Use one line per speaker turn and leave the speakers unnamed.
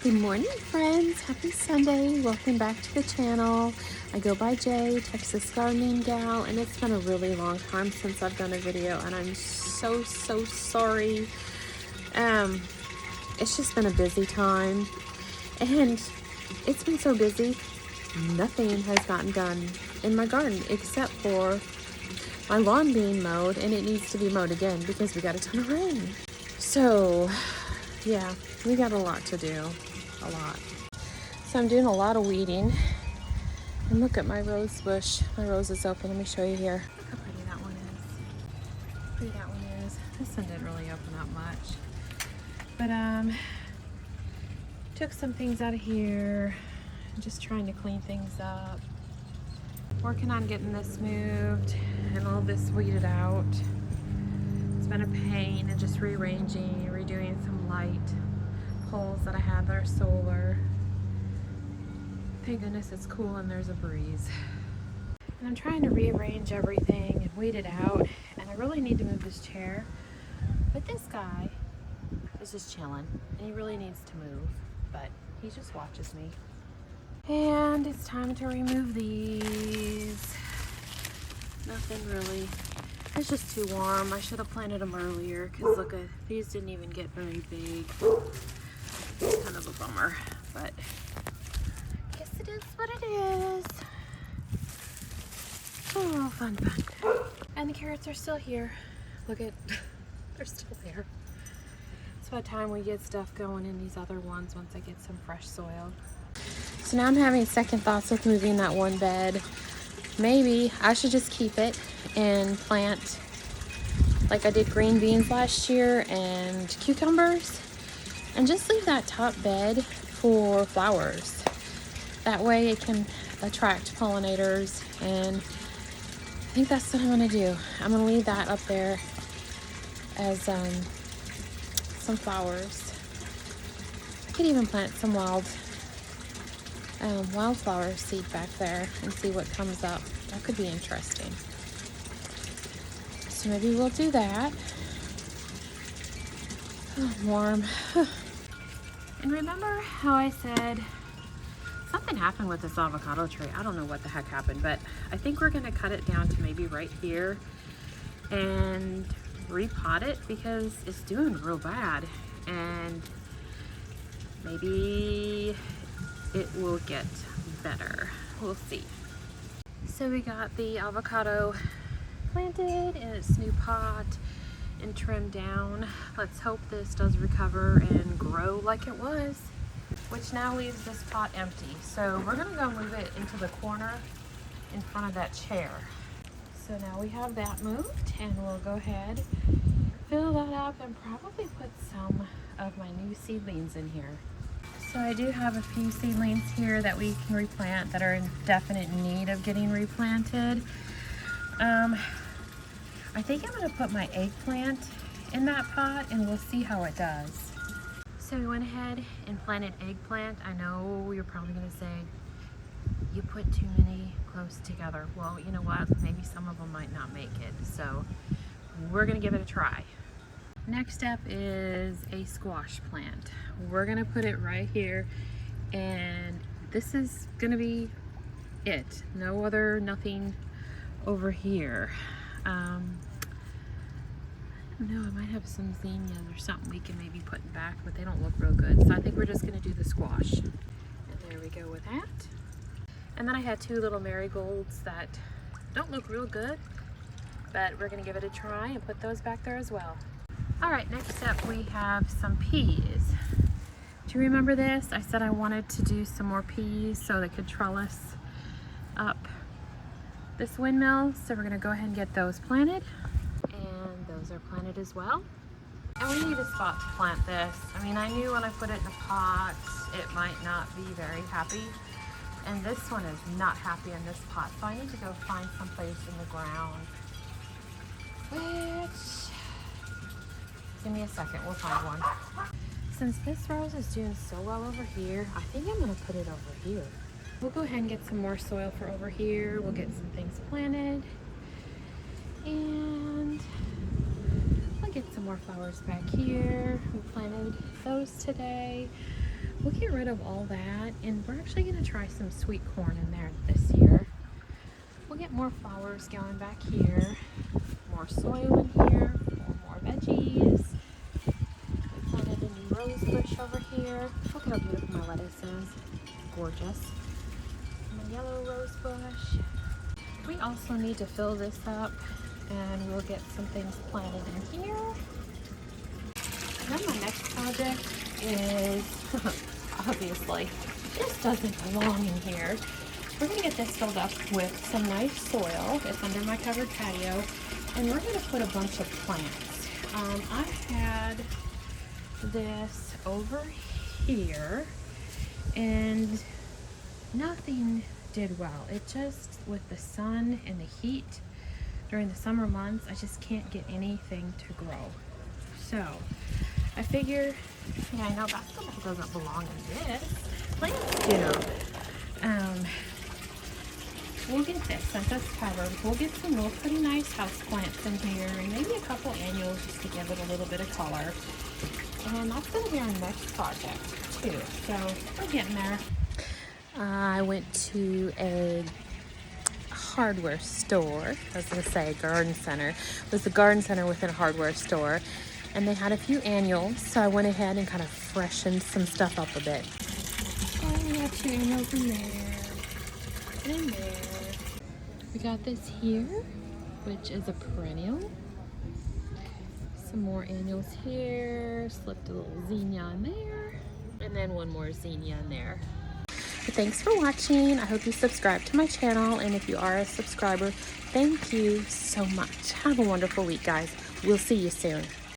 Good morning, friends. Happy Sunday. Welcome back to the channel. I go by Jay, Texas Gardening Gal, and it's been a really long time since I've done a video, and I'm so sorry. It's just been a busy time, and it's been so busy, nothing has gotten done in my garden except for my lawn being mowed, and it needs to be mowed again because we got a ton of rain. So, yeah, we got a lot to do. A lot. So I'm doing a lot of weeding. And look at my rose bush. My rose is open. Let me show you here. Look how pretty that one is. How pretty that one is. This one didn't really open up much. But took some things out of here. I'm just trying to clean things up. Working on getting this moved and all this weeded out. It's been a pain, and just rearranging, redoing some light poles that I had that are solar. Thank goodness it's cool and there's a breeze. And I'm trying to rearrange everything and weed it out, and I really need to move this chair. But this guy is just chilling, and he really needs to move, but he just watches me. And it's time to remove these. Nothing really. It's just too warm. I should have planted them earlier, because look, these didn't even get very big. It's kind of a bummer, but I guess it is what it is. Oh, fun. And the carrots are still here. Look at, they're still there. It's about time we get stuff going in these other ones once I get some fresh soil. So now I'm having second thoughts with moving that one bed. Maybe I should just keep it and plant like I did green beans last year and cucumbers, and just leave that top bed for flowers. That way it can attract pollinators, and I think that's what I'm gonna do. I'm gonna leave that up there as some flowers. I could even plant some wildflower seed back there and see what comes up. That could be interesting. So maybe we'll do that. Oh, warm. And remember how I said something happened with this avocado tree? I don't know what the heck happened, but I think we're gonna cut it down to maybe right here and repot it because it's doing real bad, and maybe it will get better. We'll see. So we got the avocado planted in its new pot and trimmed down. Let's hope this does recover and grow like it was, which now leaves this pot empty. So we're gonna go move it into the corner in front of that chair. So now we have that moved, and we'll go ahead, fill that up, and probably put some of my new seedlings in here. So I do have a few seedlings here that we can replant that are in definite need of getting replanted. I think I'm gonna put my eggplant in that pot, and we'll see how it does. So we went ahead and planted eggplant. I know you're probably gonna say, you put too many close together. Well, you know what? Maybe some of them might not make it. So we're gonna give it a try. Next up is a squash plant. We're gonna put it right here, and this is gonna be it. Nothing over here. I don't know, I might have some zinnias or something we can maybe put back, but they don't look real good. So I think we're just gonna do the squash. And there we go with that. And then I had two little marigolds that don't look real good, but we're gonna give it a try and put those back there as well. All right, next up we have some peas. Do you remember this? I said I wanted to do some more peas so they could trellis up this windmill. So we're gonna go ahead and get those planted. And those are planted as well. And we need a spot to plant this. I mean, I knew when I put it in a pot, it might not be very happy. And this one is not happy in this pot. So I need to go find some place in the ground. Which, give me a second, we'll find one. Since this rose is doing so well over here, I think I'm gonna put it over here. We'll go ahead and get some more soil for over here. We'll get some things planted. And I'll get some more flowers back here. We planted those today. We'll get rid of all that, and we're actually going to try some sweet corn in there this year. We'll get more flowers going back here, more soil in here, more veggies. We planted a new rose bush over here. Look at how beautiful my lettuce is. Gorgeous. And a yellow rose bush. We also need to fill this up, and we'll get some things planted in here. Then my next project is, obviously, this doesn't belong in here. We're going to get this filled up with some nice soil. It's under my covered patio, and we're going to put a bunch of plants. I had this over here, and nothing did well. It just, with the sun and the heat during the summer months, I just can't get anything to grow. So I figure, yeah, I know basketball doesn't belong in this. Plants do. We'll get this, since that's covered, we'll get some real pretty nice house plants in here, and maybe a couple annuals just to give it a little bit of color. And that's going to be our next project too. So we're getting there. I went to a hardware store. I was going to say a garden center. It was a garden center within a hardware store. And they had a few annuals, so I went ahead and kind of freshened some stuff up a bit. Oh, we got two annuals in there. And in there. We got this here, which is a perennial. Some more annuals here. Slipped a little zinnia in there. And then one more zinnia in there. But thanks for watching. I hope you subscribe to my channel. And if you are a subscriber, thank you so much. Have a wonderful week, guys. We'll see you soon.